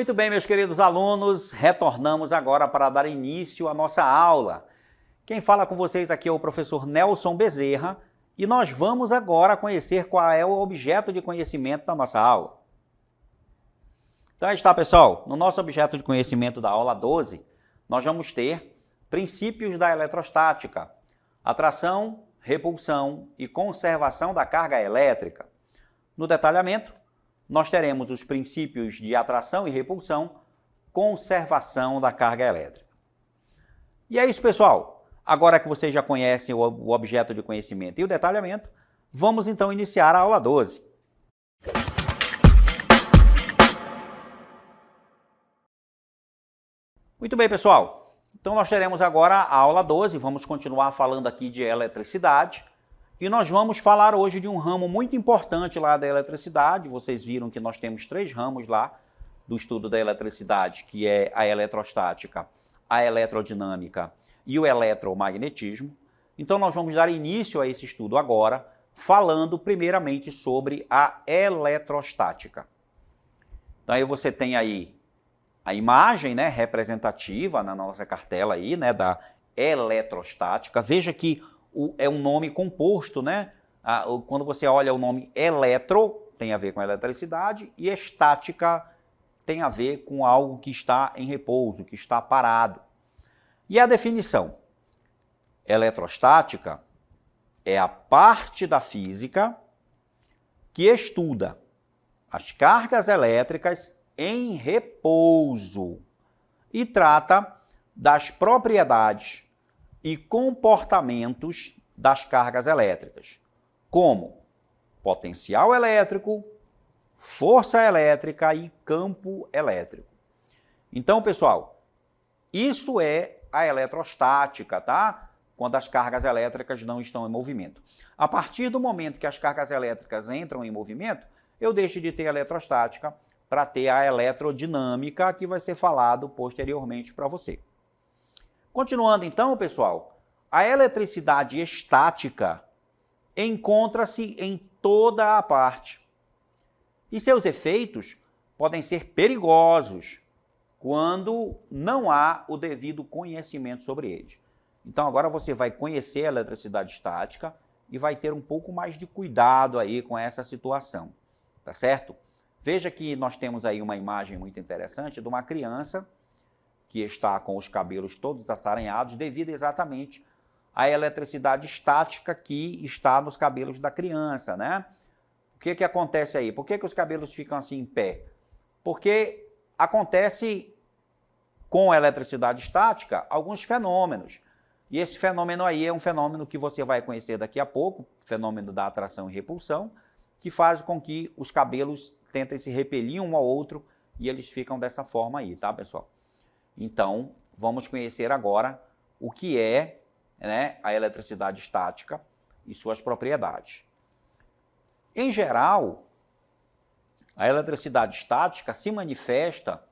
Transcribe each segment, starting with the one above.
Muito bem, meus queridos alunos, retornamos agora para dar início à nossa aula. Quem fala com vocês aqui é o professor Nelson Bezerra e nós vamos agora conhecer qual é o objeto de conhecimento da nossa aula. Então aí está, pessoal, no nosso objeto de conhecimento da aula 12, nós vamos ter princípios da eletrostática, atração, repulsão e conservação da carga elétrica. No detalhamento, nós teremos os princípios de atração e repulsão, conservação da carga elétrica. E é isso, pessoal. Agora que vocês já conhecem o objeto de conhecimento e o detalhamento, vamos então iniciar a aula 12. Muito bem, pessoal. Então nós teremos agora a aula 12, vamos continuar falando aqui de eletricidade. E nós vamos falar hoje de um ramo muito importante lá da eletricidade. Vocês viram que nós temos 3 ramos lá do estudo da eletricidade, que é a eletrostática, a eletrodinâmica e o eletromagnetismo. Então nós vamos dar início a esse estudo agora, falando primeiramente sobre a eletrostática. Então aí você tem aí a imagem, né, representativa na nossa cartela aí, né, da eletrostática. Veja que é um nome composto, né? Quando você olha o nome eletro, tem a ver com eletricidade, e estática tem a ver com algo que está em repouso, que está parado. E a definição? Eletrostática é a parte da física que estuda as cargas elétricas em repouso e trata das propriedades e comportamentos das cargas elétricas, como potencial elétrico, força elétrica e campo elétrico. Então, pessoal, isso é a eletrostática, tá? Quando as cargas elétricas não estão em movimento. A partir do momento que as cargas elétricas entram em movimento, eu deixo de ter a eletrostática para ter a eletrodinâmica, que vai ser falado posteriormente para você. Continuando então, pessoal, a eletricidade estática encontra-se em toda a parte e seus efeitos podem ser perigosos quando não há o devido conhecimento sobre eles. Então agora você vai conhecer a eletricidade estática e vai ter um pouco mais de cuidado aí com essa situação, tá certo? Veja que nós temos aí uma imagem muito interessante de uma criança que está com os cabelos todos assaranhados devido exatamente à eletricidade estática que está nos cabelos da criança, né? O que acontece aí? Por que os cabelos ficam assim em pé? Porque acontece com a eletricidade estática alguns fenômenos. E esse fenômeno aí é um fenômeno que você vai conhecer daqui a pouco, fenômeno da atração e repulsão, que faz com que os cabelos tentem se repelir um ao outro e eles ficam dessa forma aí, tá, pessoal? Então, vamos conhecer agora o que é, né, a eletricidade estática e suas propriedades. Em geral, a eletricidade estática se manifesta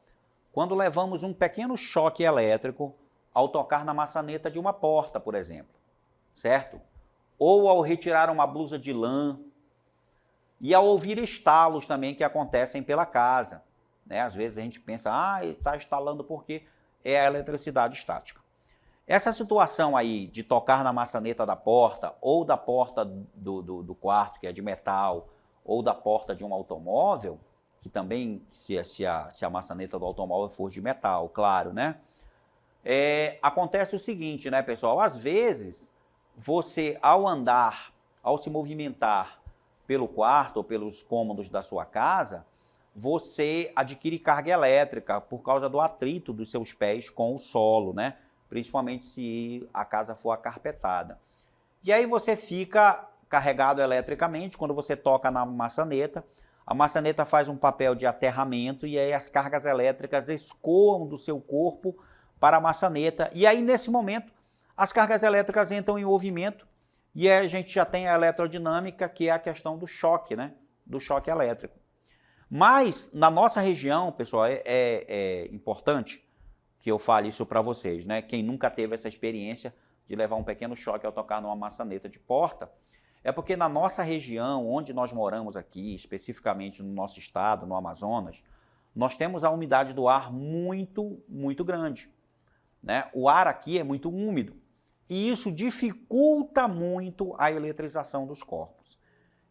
quando levamos um pequeno choque elétrico ao tocar na maçaneta de uma porta, por exemplo, certo? Ou ao retirar uma blusa de lã e ao ouvir estalos também que acontecem pela casa, né? Às vezes a gente pensa, está estalando porque é a eletricidade estática. Essa situação aí de tocar na maçaneta da porta, ou da porta do quarto, que é de metal, ou da porta de um automóvel, que também, se a maçaneta do automóvel for de metal, claro, né? Acontece o seguinte, né, pessoal? Às vezes, você, ao andar, ao se movimentar pelo quarto ou pelos cômodos da sua casa, você adquire carga elétrica por causa do atrito dos seus pés com o solo, né? Principalmente se a casa for acarpetada. E aí você fica carregado eletricamente quando você toca na maçaneta. A maçaneta faz um papel de aterramento e aí as cargas elétricas escoam do seu corpo para a maçaneta. E aí, nesse momento, as cargas elétricas entram em movimento e aí a gente já tem a eletrodinâmica, que é a questão do choque, né? Do choque elétrico. Mas, na nossa região, pessoal, é importante que eu fale isso para vocês, né? Quem nunca teve essa experiência de levar um pequeno choque ao tocar numa maçaneta de porta, é porque na nossa região, onde nós moramos aqui, especificamente no nosso estado, no Amazonas, nós temos a umidade do ar muito, muito grande, né? O ar aqui é muito úmido e isso dificulta muito a eletrização dos corpos.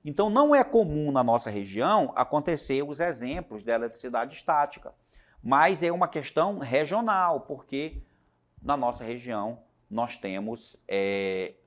Então, não é comum na nossa região acontecer os exemplos da eletricidade estática, mas é uma questão regional, porque na nossa região nós temos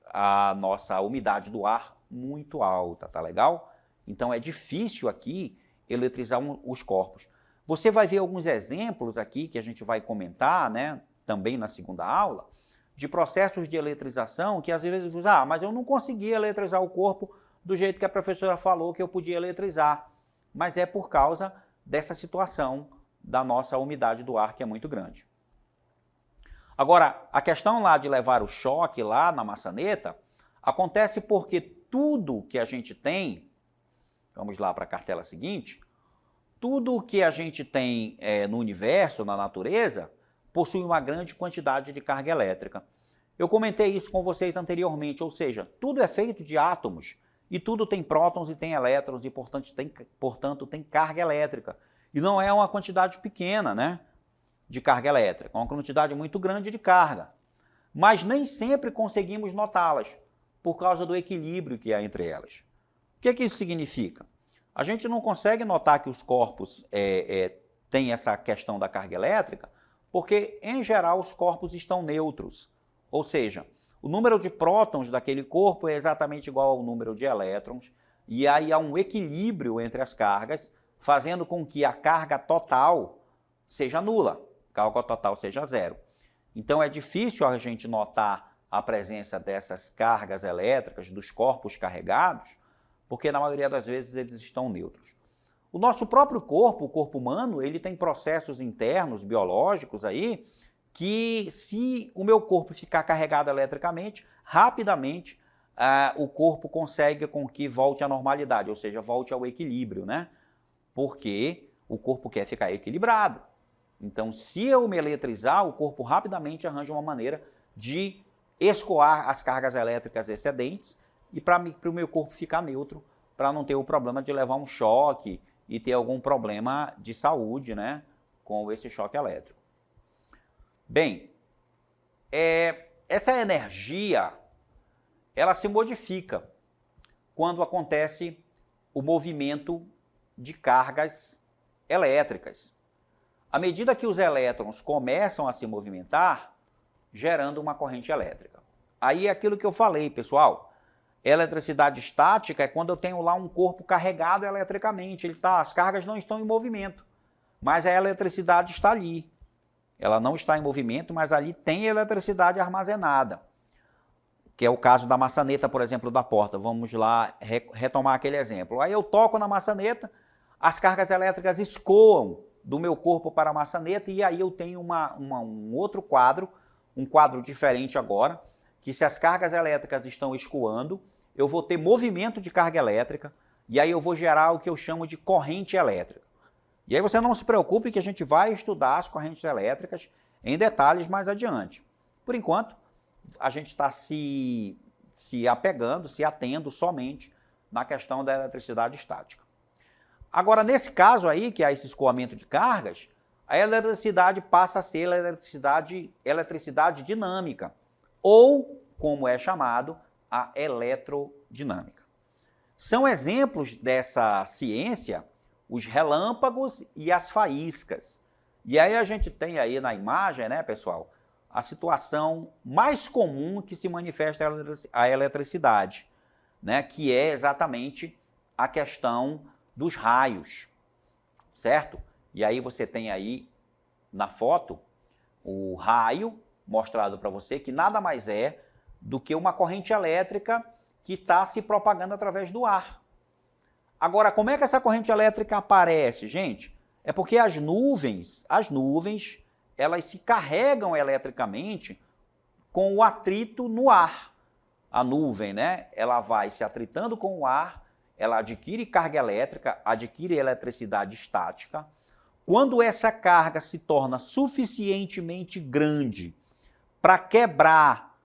a nossa umidade do ar muito alta, tá legal? Então, é difícil aqui eletrizar os corpos. Você vai ver alguns exemplos aqui que a gente vai comentar, né, também na segunda aula, de processos de eletrização que às vezes dizem, mas eu não consegui eletrizar o corpo do jeito que a professora falou que eu podia eletrizar. Mas é por causa dessa situação da nossa umidade do ar, que é muito grande. Agora, a questão lá de levar o choque lá na maçaneta acontece porque tudo que a gente tem, vamos lá para a cartela seguinte, tudo que a gente tem no universo, na natureza, possui uma grande quantidade de carga elétrica. Eu comentei isso com vocês anteriormente, ou seja, tudo é feito de átomos, e tudo tem prótons e tem elétrons, e portanto tem carga elétrica. E não é uma quantidade pequena, né, de carga elétrica, é uma quantidade muito grande de carga. Mas nem sempre conseguimos notá-las, por causa do equilíbrio que há entre elas. O que isso significa? A gente não consegue notar que os corpos têm essa questão da carga elétrica, porque, em geral, os corpos estão neutros. Ou seja, o número de prótons daquele corpo é exatamente igual ao número de elétrons, e aí há um equilíbrio entre as cargas, fazendo com que a carga total seja nula, a carga total seja zero. Então é difícil a gente notar a presença dessas cargas elétricas, dos corpos carregados, porque na maioria das vezes eles estão neutros. O nosso próprio corpo, o corpo humano, ele tem processos internos, biológicos aí, que se o meu corpo ficar carregado eletricamente, rapidamente o corpo consegue com que volte à normalidade, ou seja, volte ao equilíbrio, né? Porque o corpo quer ficar equilibrado. Então, se eu me eletrizar, o corpo rapidamente arranja uma maneira de escoar as cargas elétricas excedentes e para o meu corpo ficar neutro, para não ter o problema de levar um choque e ter algum problema de saúde, né, com esse choque elétrico. Bem, essa energia, ela se modifica quando acontece o movimento de cargas elétricas. À medida que os elétrons começam a se movimentar, gerando uma corrente elétrica. Aí é aquilo que eu falei, pessoal. Eletricidade estática é quando eu tenho lá um corpo carregado eletricamente. As cargas não estão em movimento, mas a eletricidade está ali. Ela não está em movimento, mas ali tem eletricidade armazenada, que é o caso da maçaneta, por exemplo, da porta. Vamos lá retomar aquele exemplo. Aí eu toco na maçaneta, as cargas elétricas escoam do meu corpo para a maçaneta e aí eu tenho um outro quadro, um quadro diferente agora, que se as cargas elétricas estão escoando, eu vou ter movimento de carga elétrica e aí eu vou gerar o que eu chamo de corrente elétrica. E aí você não se preocupe que a gente vai estudar as correntes elétricas em detalhes mais adiante. Por enquanto, a gente está se apegando, se atendo somente na questão da eletricidade estática. Agora, nesse caso aí, que há esse escoamento de cargas, a eletricidade passa a ser eletricidade dinâmica, ou, como é chamado, a eletrodinâmica. São exemplos dessa ciência os relâmpagos e as faíscas. E aí a gente tem aí na imagem, né, pessoal, a situação mais comum que se manifesta a eletricidade, né, que é exatamente a questão dos raios, certo? E aí você tem aí na foto o raio mostrado para você, que nada mais é do que uma corrente elétrica que está se propagando através do ar. Agora, como é que essa corrente elétrica aparece, gente? É porque as nuvens, elas se carregam eletricamente com o atrito no ar. A nuvem, né? Ela vai se atritando com o ar, ela adquire carga elétrica, adquire eletricidade estática. Quando essa carga se torna suficientemente grande para quebrar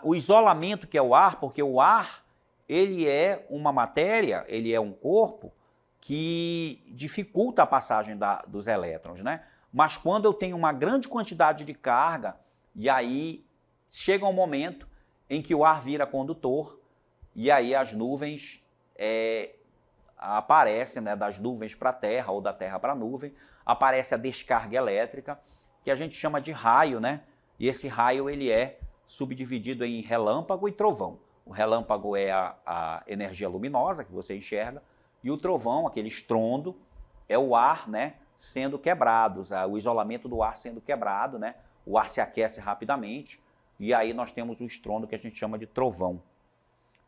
o isolamento que é o ar, porque o ar ele é uma matéria, ele é um corpo que dificulta a passagem dos elétrons, né? Mas quando eu tenho uma grande quantidade de carga, e aí chega um momento em que o ar vira condutor, e aí as nuvens aparecem, né, das nuvens para a Terra ou da Terra para a nuvem, aparece a descarga elétrica, que a gente chama de raio, né? E esse raio ele é subdividido em relâmpago e trovão. O relâmpago é a energia luminosa que você enxerga, e o trovão, aquele estrondo, é o ar, né, sendo quebrado, o isolamento do ar sendo quebrado, né? O ar se aquece rapidamente, e aí nós temos o estrondo que a gente chama de trovão.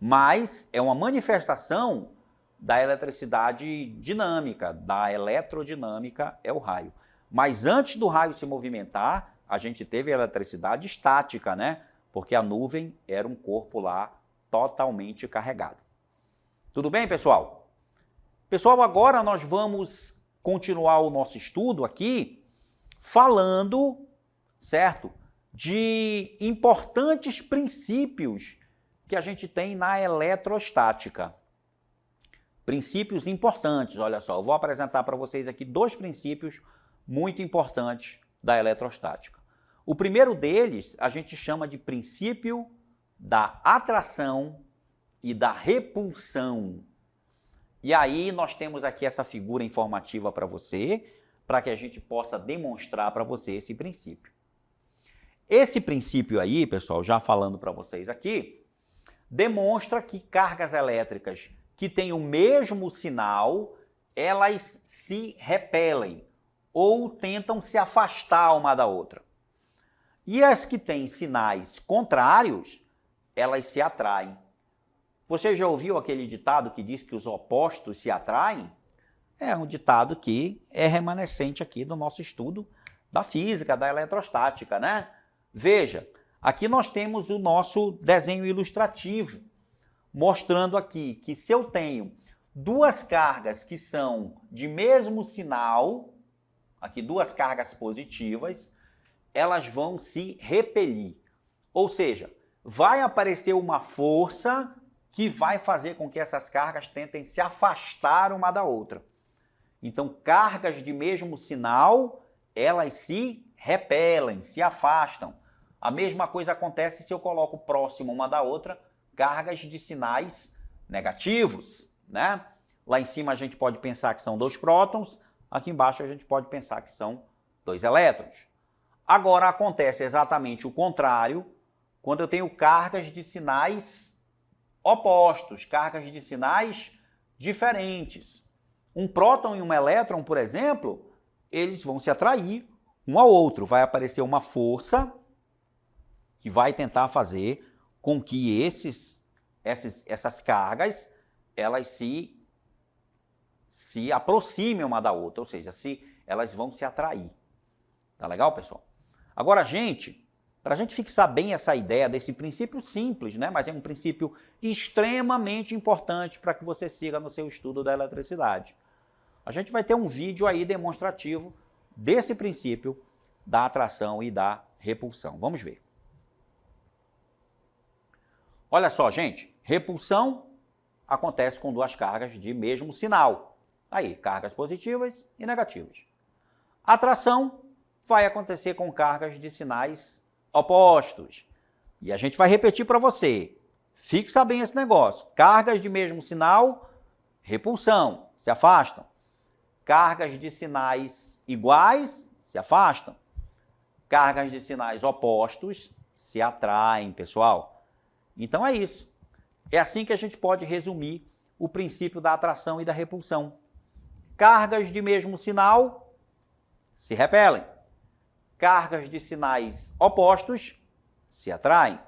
Mas é uma manifestação da eletricidade dinâmica, da eletrodinâmica é o raio. Mas antes do raio se movimentar, a gente teve a eletricidade estática, né? Porque a nuvem era um corpo lá totalmente carregado. Tudo bem, pessoal? Pessoal, agora nós vamos continuar o nosso estudo aqui falando, certo, de importantes princípios que a gente tem na eletrostática. Princípios importantes, olha só, eu vou apresentar para vocês aqui 2 princípios muito importantes da eletrostática. O primeiro deles a gente chama de princípio da atração e da repulsão. E aí nós temos aqui essa figura informativa para você, para que a gente possa demonstrar para você esse princípio. Esse princípio aí, pessoal, já falando para vocês aqui, demonstra que cargas elétricas que têm o mesmo sinal, elas se repelem ou tentam se afastar uma da outra. E as que têm sinais contrários, elas se atraem. Você já ouviu aquele ditado que diz que os opostos se atraem? É um ditado que é remanescente aqui do nosso estudo da física, da eletrostática, né? Veja, aqui nós temos o nosso desenho ilustrativo, mostrando aqui que se eu tenho 2 cargas que são de mesmo sinal, aqui 2 cargas positivas, elas vão se repelir. Ou seja, vai aparecer uma força que vai fazer com que essas cargas tentem se afastar uma da outra. Então, cargas de mesmo sinal, elas se repelem, se afastam. A mesma coisa acontece se eu coloco próximo uma da outra cargas de sinais negativos, né? Lá em cima a gente pode pensar que são 2 prótons, aqui embaixo a gente pode pensar que são 2 elétrons. Agora acontece exatamente o contrário, quando eu tenho cargas de sinais opostos, cargas de sinais diferentes. Um próton e um elétron, por exemplo, eles vão se atrair um ao outro. Vai aparecer uma força que vai tentar fazer com que essas cargas elas se aproximem uma da outra, ou seja, elas vão se atrair. Tá legal, pessoal? Agora, para a gente fixar bem essa ideia desse princípio simples, né? Mas é um princípio extremamente importante para que você siga no seu estudo da eletricidade. A gente vai ter um vídeo aí demonstrativo desse princípio da atração e da repulsão. Vamos ver. Olha só, gente, repulsão acontece com 2 cargas de mesmo sinal. Aí, cargas positivas e negativas. Atração vai acontecer com cargas de sinais opostos. E a gente vai repetir para você. Fixa bem esse negócio. Cargas de mesmo sinal, repulsão, se afastam. Cargas de sinais iguais, se afastam. Cargas de sinais opostos, se atraem, pessoal. Então é isso. É assim que a gente pode resumir o princípio da atração e da repulsão. Cargas de mesmo sinal se repelem. Cargas de sinais opostos se atraem.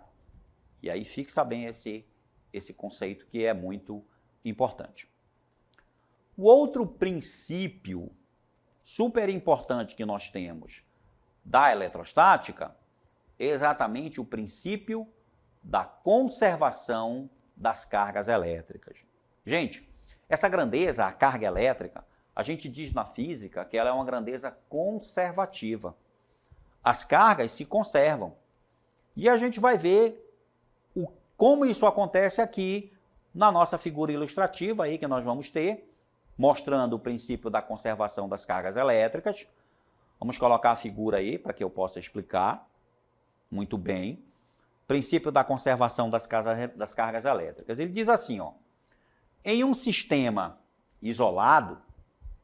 E aí fixa bem esse conceito que é muito importante. O outro princípio super importante que nós temos da eletrostática é exatamente o princípio da conservação das cargas elétricas. Gente, essa grandeza, a carga elétrica, a gente diz na física que ela é uma grandeza conservativa. As cargas se conservam. E a gente vai ver como isso acontece aqui na nossa figura ilustrativa aí que nós vamos ter, mostrando o princípio da conservação das cargas elétricas. Vamos colocar a figura aí para que eu possa explicar. Muito bem. Princípio da conservação das cargas elétricas. Ele diz assim, ó, em um sistema isolado,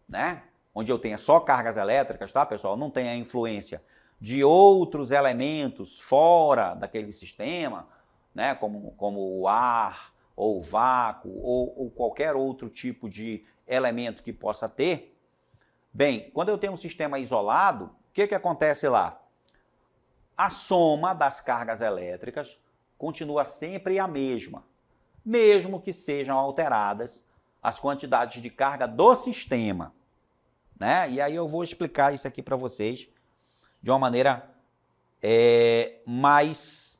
né, onde eu tenha só cargas elétricas, tá, pessoal? Não tem a influência de outros elementos fora daquele sistema, né, como o ar, ou o vácuo, ou qualquer outro tipo de elemento que possa ter. Bem, quando eu tenho um sistema isolado, o que acontece lá? A soma das cargas elétricas continua sempre a mesma, mesmo que sejam alteradas as quantidades de carga do sistema, né? E aí eu vou explicar isso aqui para vocês de uma maneira mais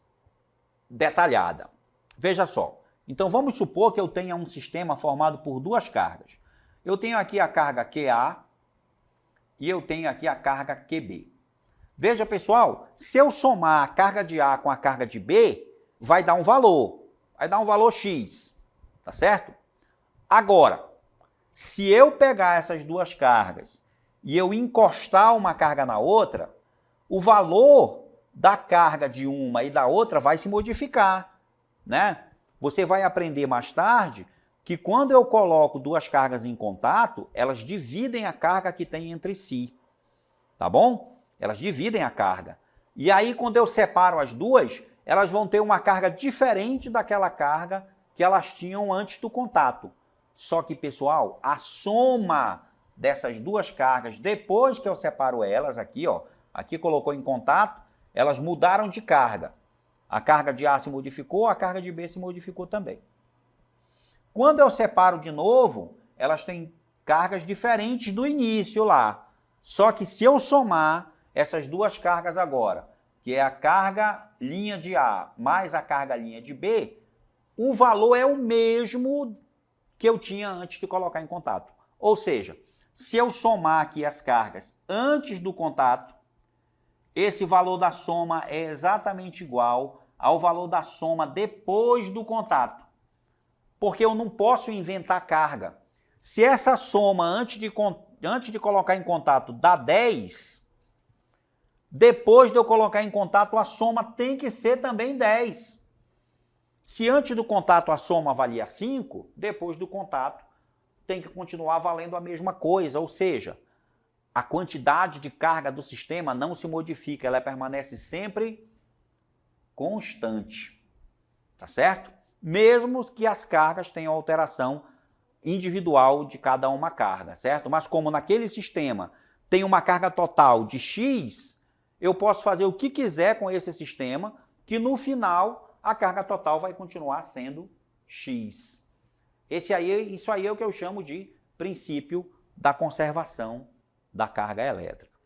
detalhada. Veja só, então vamos supor que eu tenha um sistema formado por duas cargas. Eu tenho aqui a carga QA e eu tenho aqui a carga QB. Veja, pessoal, se eu somar a carga de A com a carga de B, vai dar um valor. Vai dar um valor X, tá certo? Agora, se eu pegar essas duas cargas e eu encostar uma carga na outra, o valor da carga de uma e da outra vai se modificar, né? Você vai aprender mais tarde que quando eu coloco duas cargas em contato, elas dividem a carga que tem entre si, tá bom? Elas dividem a carga. E aí, quando eu separo as duas, elas vão ter uma carga diferente daquela carga que elas tinham antes do contato. Só que, pessoal, a soma dessas duas cargas, depois que eu separo elas, aqui, ó, aqui colocou em contato, elas mudaram de carga. A carga de A se modificou, a carga de B se modificou também. Quando eu separo de novo, elas têm cargas diferentes do início lá. Só que se eu somar essas duas cargas agora, que é a carga linha de A mais a carga linha de B, o valor é o mesmo que eu tinha antes de colocar em contato. Ou seja, se eu somar aqui as cargas antes do contato, esse valor da soma é exatamente igual ao valor da soma depois do contato. Porque eu não posso inventar carga. Se essa soma antes de colocar em contato dá 10, depois de eu colocar em contato a soma tem que ser também 10. Se antes do contato a soma valia 5, depois do contato tem que continuar valendo a mesma coisa, ou seja, a quantidade de carga do sistema não se modifica, ela permanece sempre constante, tá certo? Mesmo que as cargas tenham alteração individual de cada uma carga, certo? Mas como naquele sistema tem uma carga total de X, eu posso fazer o que quiser com esse sistema, que no final a carga total vai continuar sendo X. Isso aí é o que eu chamo de princípio da conservação da carga elétrica.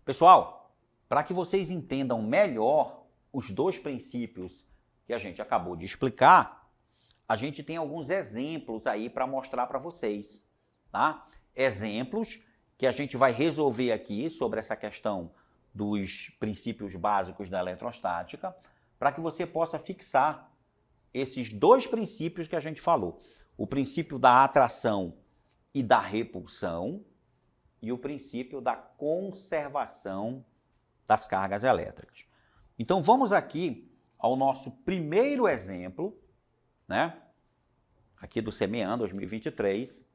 Pessoal, para que vocês entendam melhor os dois princípios que a gente acabou de explicar, a gente tem alguns exemplos aí para mostrar para vocês, tá? Exemplos que a gente vai resolver aqui sobre essa questão dos princípios básicos da eletrostática, para que você possa fixar esses dois princípios que a gente falou. O princípio da atração e da repulsão e o princípio da conservação das cargas elétricas. Então vamos aqui ao nosso primeiro exemplo, né? Aqui do CMEAN 2023,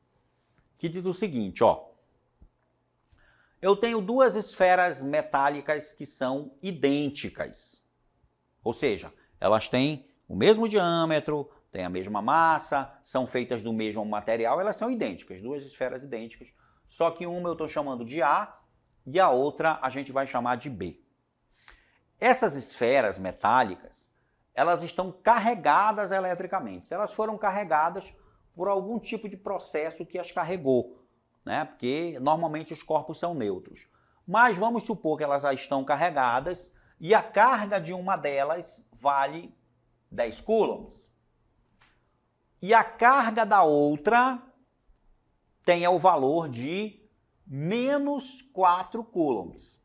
que diz o seguinte, ó. Eu tenho duas esferas metálicas que são idênticas. Ou seja, elas têm o mesmo diâmetro, têm a mesma massa, são feitas do mesmo material, elas são idênticas, duas esferas idênticas. Só que uma eu estou chamando de A e a outra a gente vai chamar de B. Essas esferas metálicas, elas estão carregadas eletricamente. Elas foram carregadas por algum tipo de processo que as carregou, né? Porque normalmente os corpos são neutros. Mas vamos supor que elas já estão carregadas e a carga de uma delas vale 10 coulombs. E a carga da outra tem o valor de menos 4 coulombs.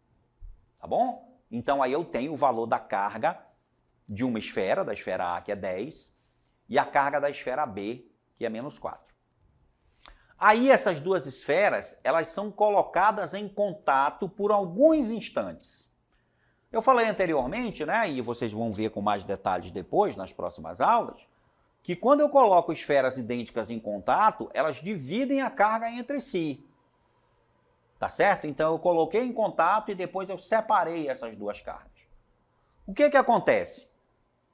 Tá bom? Então aí eu tenho o valor da carga de uma esfera, da esfera A, que é 10, e a carga da esfera B, que é menos 4. Aí essas duas esferas, elas são colocadas em contato por alguns instantes. Eu falei anteriormente, né, e vocês vão ver com mais detalhes depois, nas próximas aulas, que quando eu coloco esferas idênticas em contato, elas dividem a carga entre si. Tá certo? Então eu coloquei em contato e depois eu separei essas duas cargas. O que acontece?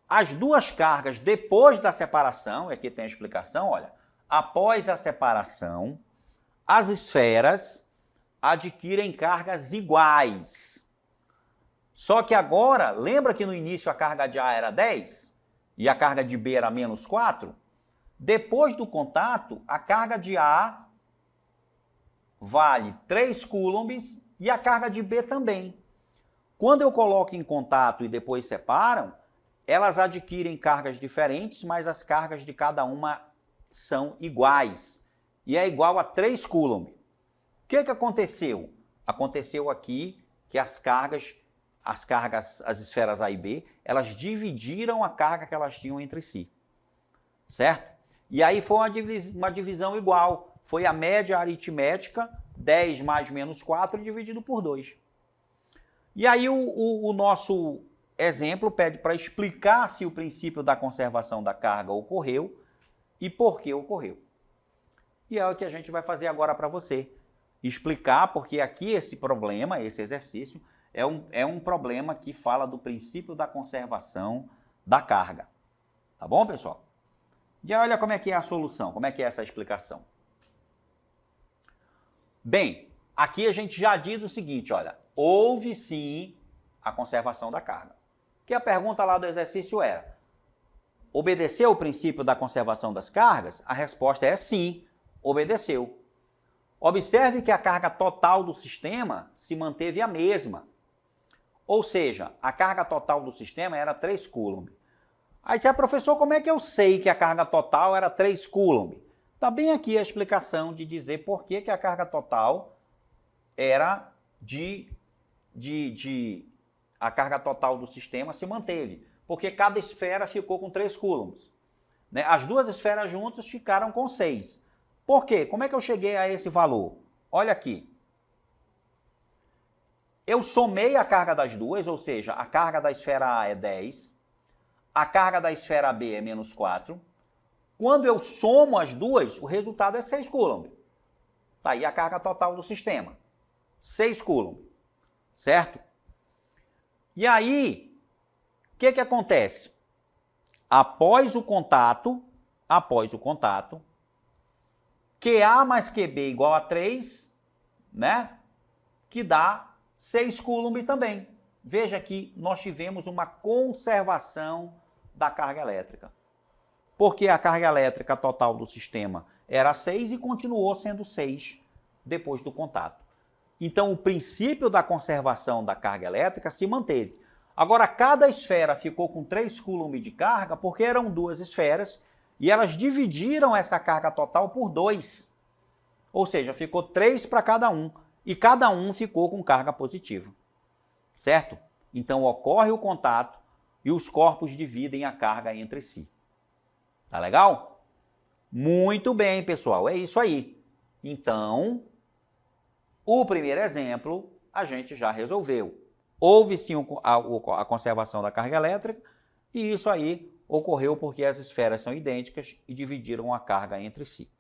As duas cargas, depois da separação, aqui tem a explicação, olha, após a separação, as esferas adquirem cargas iguais. Só que agora, lembra que no início a carga de A era 10 e a carga de B era menos 4? Depois do contato, a carga de A vale 3 coulombs e a carga de B também. Quando eu coloco em contato e depois separam, elas adquirem cargas diferentes, mas as cargas de cada uma são iguais. E é igual a 3 coulomb. O que aconteceu? Aconteceu aqui que as esferas A e B, elas dividiram a carga que elas tinham entre si. Certo? E aí foi uma divisão igual. Foi a média aritmética, 10 mais menos 4, dividido por 2. E aí o nosso exemplo pede para explicar se o princípio da conservação da carga ocorreu e por que ocorreu. E é o que a gente vai fazer agora para você. Explicar, porque aqui esse problema, esse exercício, é um problema que fala do princípio da conservação da carga. Tá bom, pessoal? E olha como é que é a solução, como é que é essa explicação. Bem, aqui a gente já diz o seguinte, olha, houve sim a conservação da carga. Que a pergunta lá do exercício era, obedeceu o princípio da conservação das cargas? A resposta é sim, obedeceu. Observe que a carga total do sistema se manteve a mesma. Ou seja, a carga total do sistema era 3 coulomb. Aí você, professor, como é que eu sei que a carga total era 3 coulomb? Está bem aqui a explicação de dizer por que a carga total era a carga total do sistema se manteve. Porque cada esfera ficou com 3 coulombs. Né? As duas esferas juntas ficaram com 6. Por quê? Como é que eu cheguei a esse valor? Olha aqui. Eu somei a carga das duas, ou seja, a carga da esfera A é 10, a carga da esfera B é menos 4. Quando eu somo as duas, o resultado é 6 coulomb. Tá aí a carga total do sistema. 6 coulomb. Certo? E aí, o que acontece? Após o contato, QA mais QB igual a 3, né? Que dá 6 coulomb também. Veja que nós tivemos uma conservação da carga elétrica. Porque a carga elétrica total do sistema era 6 e continuou sendo 6 depois do contato. Então, o princípio da conservação da carga elétrica se manteve. Agora, cada esfera ficou com 3 coulomb de carga porque eram duas esferas e elas dividiram essa carga total por 2. Ou seja, ficou 3 para cada um e cada um ficou com carga positiva. Certo? Então, ocorre o contato e os corpos dividem a carga entre si. Tá legal? Muito bem, pessoal. É isso aí. Então, o primeiro exemplo a gente já resolveu. Houve sim a conservação da carga elétrica e isso aí ocorreu porque as esferas são idênticas e dividiram a carga entre si.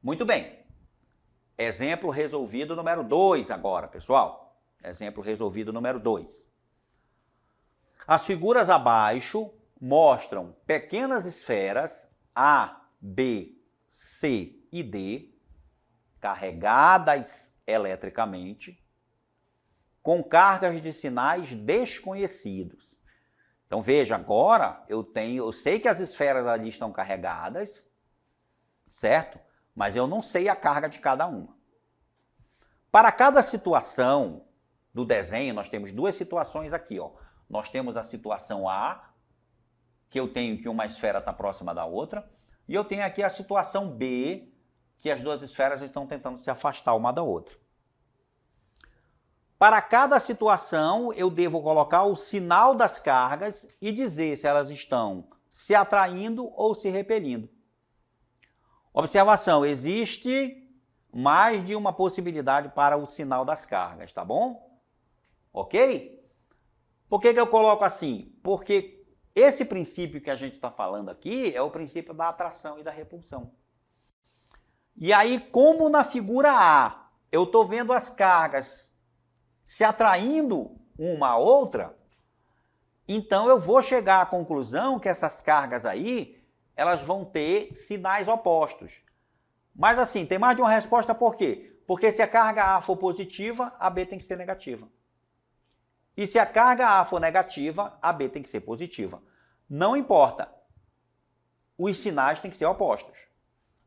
Muito bem. Exemplo resolvido número 2 agora, pessoal. Exemplo resolvido número 2. As figuras abaixo mostram pequenas esferas A, B, C e D carregadas eletricamente com cargas de sinais desconhecidos. Então veja, agora eu sei que as esferas ali estão carregadas, certo? Mas eu não sei a carga de cada uma. Para cada situação do desenho, nós temos duas situações aqui, ó. Nós temos a situação A, que eu tenho que uma esfera está próxima da outra, e eu tenho aqui a situação B, que as duas esferas estão tentando se afastar uma da outra. Para cada situação, eu devo colocar o sinal das cargas e dizer se elas estão se atraindo ou se repelindo. Observação, existe mais de uma possibilidade para o sinal das cargas, tá bom? Ok? Por que eu coloco assim? Porque esse princípio que a gente está falando aqui é o princípio da atração e da repulsão. E aí, como na figura A, eu estou vendo as cargas se atraindo uma à outra, então eu vou chegar à conclusão que essas cargas aí, elas vão ter sinais opostos. Mas assim, tem mais de uma resposta por quê? Porque se a carga A for positiva, a B tem que ser negativa. E se a carga A for negativa, a B tem que ser positiva. Não importa. Os sinais têm que ser opostos.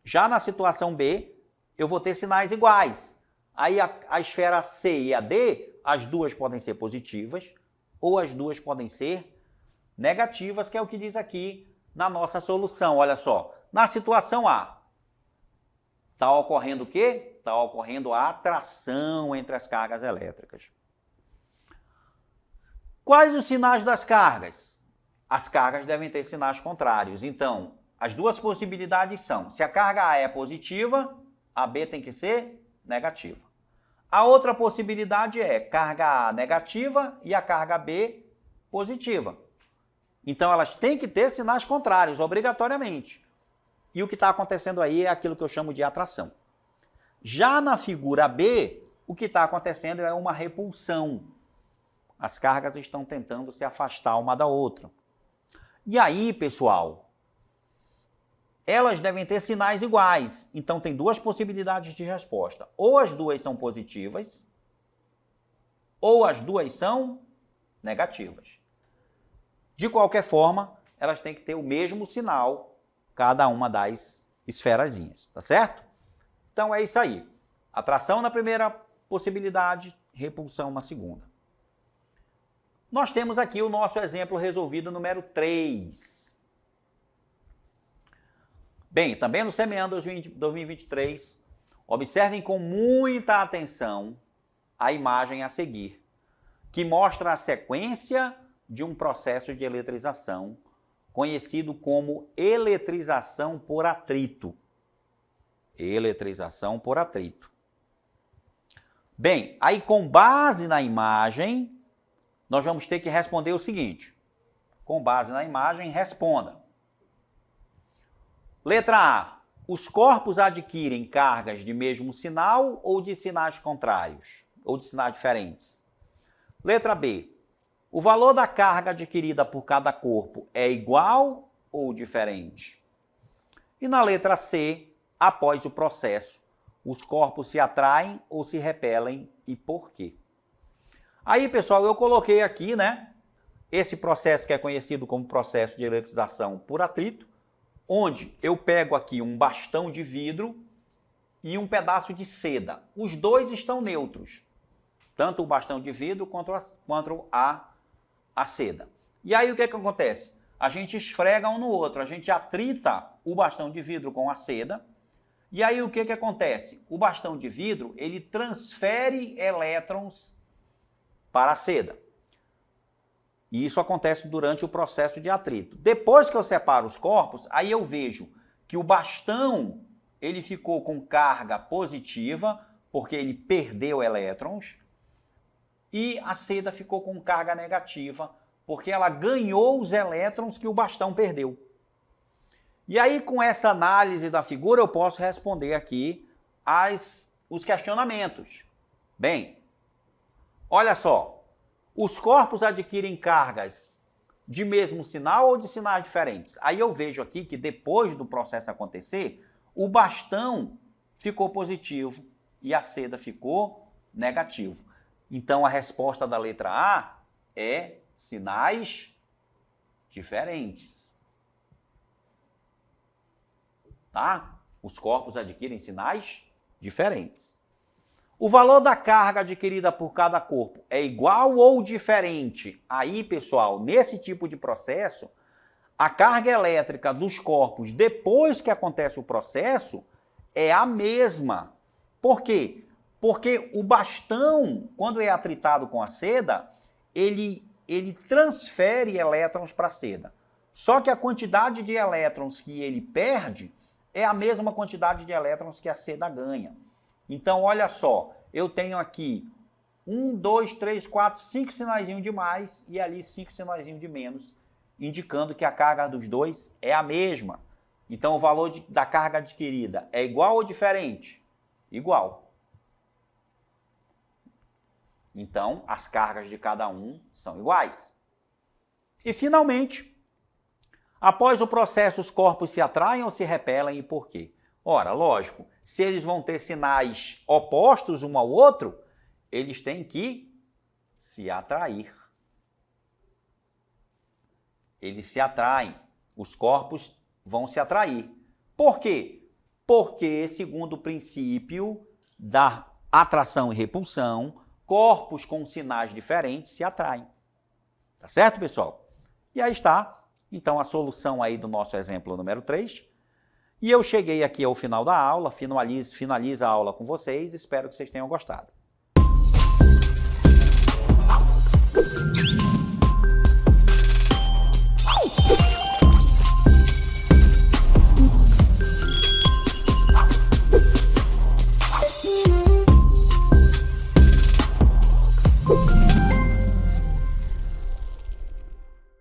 Já na situação B, eu vou ter sinais iguais. Aí a esfera C e a D, as duas podem ser positivas ou as duas podem ser negativas, que é o que diz aqui na nossa solução. Olha só, na situação A, está ocorrendo o quê? Está ocorrendo a atração entre as cargas elétricas. Quais os sinais das cargas? As cargas devem ter sinais contrários. Então, as duas possibilidades são, se a carga A é positiva, a B tem que ser negativa. A outra possibilidade é carga A negativa e a carga B positiva. Então, elas têm que ter sinais contrários, obrigatoriamente. E o que está acontecendo aí é aquilo que eu chamo de atração. Já na figura B, o que está acontecendo é uma repulsão. As cargas estão tentando se afastar uma da outra. E aí, pessoal, elas devem ter sinais iguais. Então, tem duas possibilidades de resposta. Ou as duas são positivas, ou as duas são negativas. De qualquer forma, elas têm que ter o mesmo sinal, cada uma das esferazinhas, tá certo? Então, é isso aí. Atração na primeira possibilidade, repulsão na segunda. Nós temos aqui o nosso exemplo resolvido número 3. Bem, também no Semeando 2023, observem com muita atenção a imagem a seguir, que mostra a sequência de um processo de eletrização, conhecido como eletrização por atrito. Eletrização por atrito. Bem, aí com base na imagem, nós vamos ter que responder o seguinte. Com base na imagem, responda. Letra A. Os corpos adquirem cargas de mesmo sinal ou de sinais contrários? Ou de sinais diferentes? Letra B. O valor da carga adquirida por cada corpo é igual ou diferente? E na letra C, após o processo, os corpos se atraem ou se repelem e por quê? Aí, pessoal, eu coloquei aqui, né, esse processo que é conhecido como processo de eletrização por atrito, onde eu pego aqui um bastão de vidro e um pedaço de seda. Os dois estão neutros, tanto o bastão de vidro quanto a seda. E aí o que acontece? A gente esfrega um no outro, a gente atrita o bastão de vidro com a seda, e aí o que acontece? O bastão de vidro, ele transfere elétrons para a seda. E isso acontece durante o processo de atrito. Depois que eu separo os corpos, aí eu vejo que o bastão ele ficou com carga positiva, porque ele perdeu elétrons, e a seda ficou com carga negativa, porque ela ganhou os elétrons que o bastão perdeu. E aí, com essa análise da figura, eu posso responder aqui os questionamentos. Bem, olha só. Os corpos adquirem cargas de mesmo sinal ou de sinais diferentes? Aí eu vejo aqui que depois do processo acontecer, o bastão ficou positivo e a seda ficou negativo. Então a resposta da letra A é sinais diferentes. Tá? Os corpos adquirem sinais diferentes. O valor da carga adquirida por cada corpo é igual ou diferente? Aí, pessoal, nesse tipo de processo, a carga elétrica dos corpos, depois que acontece o processo, é a mesma. Por quê? Porque o bastão, quando é atritado com a seda, ele transfere elétrons para a seda. Só que a quantidade de elétrons que ele perde é a mesma quantidade de elétrons que a seda ganha. Então, olha só, eu tenho aqui 1, 2, 3, 4, 5 sinaizinhos de mais e ali 5 sinaizinhos de menos, indicando que a carga dos dois é a mesma. Então, o valor da carga adquirida é igual ou diferente? Igual. Então, as cargas de cada um são iguais. E, finalmente, após o processo, os corpos se atraem ou se repelem e por quê? Ora, lógico, se eles vão ter sinais opostos um ao outro, eles têm que se atrair. Eles se atraem, os corpos vão se atrair. Por quê? Porque, segundo o princípio da atração e repulsão, corpos com sinais diferentes se atraem. Tá certo, pessoal? E aí está, então, a solução aí do nosso exemplo número 3. E eu cheguei aqui ao final da aula, finalizo a aula com vocês, espero que vocês tenham gostado.